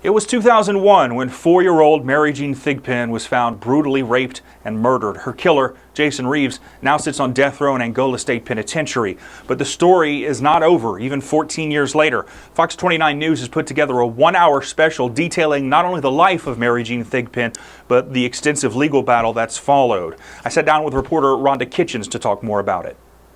It was 2001 when 4-year-old Mary Jean Thigpen was found brutally raped and murdered. Her killer, Jason Reeves, now sits on death row in Angola State Penitentiary. But the story is not over, even 14 years later. Fox 29 News has put together a 1-hour special detailing not only the life of Mary Jean Thigpen, but the extensive legal battle that's followed. I sat down with reporter Rhonda Kitchens to talk more about it.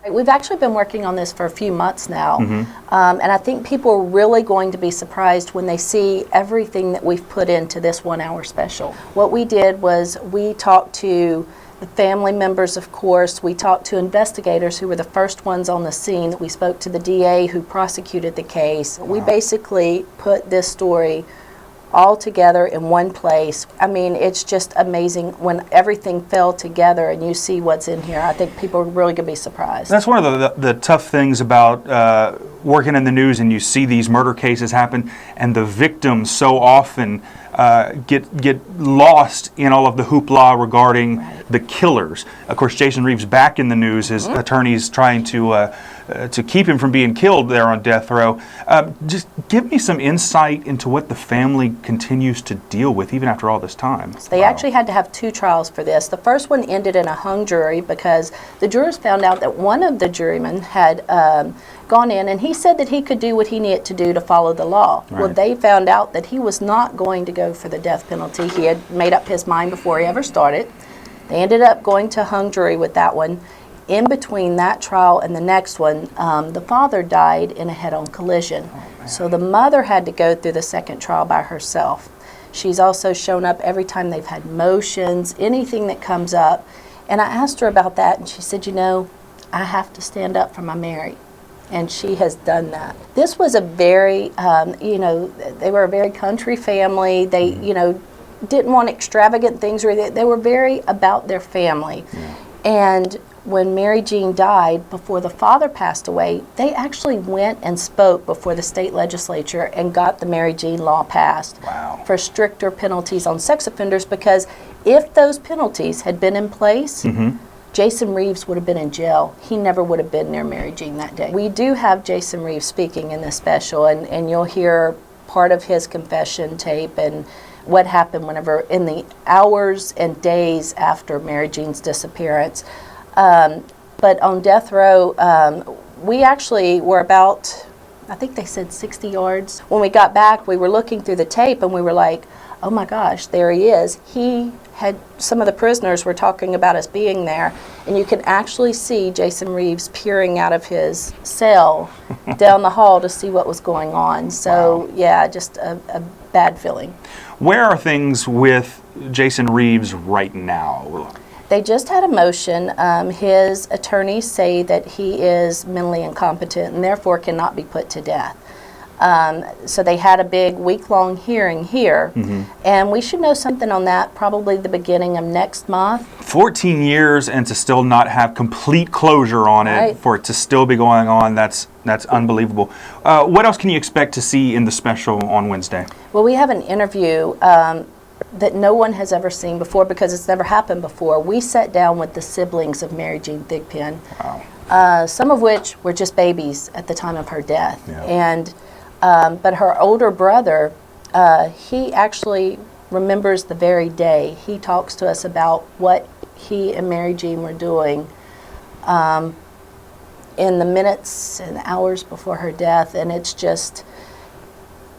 We've actually been working on this for a few months now, and I think people are really going to be surprised when they see everything that we've put into this 1-hour special. What we did was we talked to the family members, of course. We talked to investigators who were the first ones on the scene. We spoke to the DA who prosecuted the case. We basically put this story all together in one place. I mean, it's just amazing when everything fell together and you see what's in here. I think people are really going to be surprised. That's one of the tough things about working in the news, and you see these murder cases happen, and the victims so often get lost in all of the hoopla regarding the killers. Of course, Jason Reeves back in the news. His attorneys trying to keep him from being killed there on death row. Just give me some insight into what the family continues to deal with even after all this time. So they actually had to have 2 trials for this. The first one ended in a hung jury because the jurors found out that one of the jurymen had gone in and he said that he could do what he needed to do to follow the law. Well, they found out that he was not going to go for the death penalty. He had made up his mind before he ever started. They ended up going to hung jury with that one. In between that trial and the next one, the father died in a head-on collision. So the mother had to go through the second trial by herself. She's also shown up every time they've had motions, anything that comes up. And I asked her about that, and she said, you know, I have to stand up for my Mary. And she has done that. This was a very, you know, they were a very country family. They, you know, didn't want extravagant things. Or they were very about their family. And when Mary Jean died, before the father passed away, they actually went and spoke before the state legislature and got the Mary Jean law passed for stricter penalties on sex offenders, because if those penalties had been in place, Jason Reeves would have been in jail. He never would have been near Mary Jean that day. We do have Jason Reeves speaking in this special, and you'll hear part of his confession tape and what happened whenever in the hours and days after Mary Jean's disappearance. But on death row, we actually were about, I think they said 60 yards. When we got back, we were looking through the tape and we were like, oh my gosh, there he is. He had, some of the prisoners were talking about us being there, and you can actually see Jason Reeves peering out of his cell down the hall to see what was going on. So yeah, just a bad feeling. Where are things with Jason Reeves right now? They just had a motion. His attorneys say that he is mentally incompetent and therefore cannot be put to death. So they had a big week-long hearing here, and we should know something on that probably the beginning of next month. 14 years and to still not have complete closure on it, for it to still be going on, that's unbelievable. What else can you expect to see in the special on Wednesday? Well, we have an interview that no one has ever seen before because it's never happened before. We sat down with the siblings of Mary Jean Thigpen, some of which were just babies at the time of her death. And but her older brother, he actually remembers the very day. He talks to us about what he and Mary Jean were doing in the minutes and hours before her death. And it's just,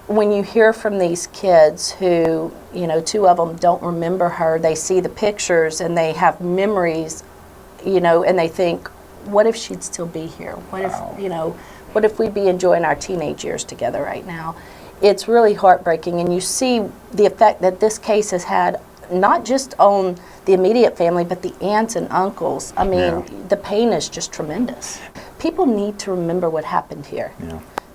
when you hear from these kids who, you know, 2 of them don't remember her, they see the pictures and they have memories, you know, and they think, what if she'd still be here? What if, you know, what if we'd be enjoying our teenage years together right now? It's really heartbreaking, and you see the effect that this case has had, not just on the immediate family, but the aunts and uncles. I mean, the pain is just tremendous. People need to remember what happened here.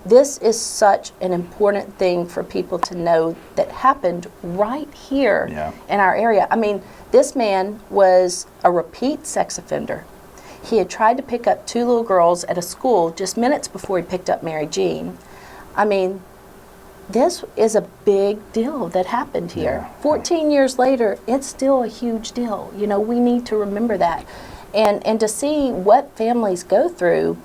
This is such an important thing for people to know that happened right here in our area. I mean, this man was a repeat sex offender. He had tried to pick up 2 little girls at a school just minutes before he picked up Mary Jean. I mean, this is a big deal that happened here. 14 years later, it's still a huge deal. You know, we need to remember that. And to see what families go through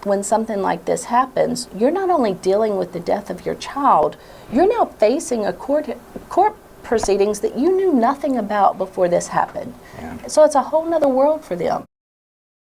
when something like this happens, you're not only dealing with the death of your child, you're now facing a court proceedings that you knew nothing about before this happened. Yeah. So it's a whole nother world for them.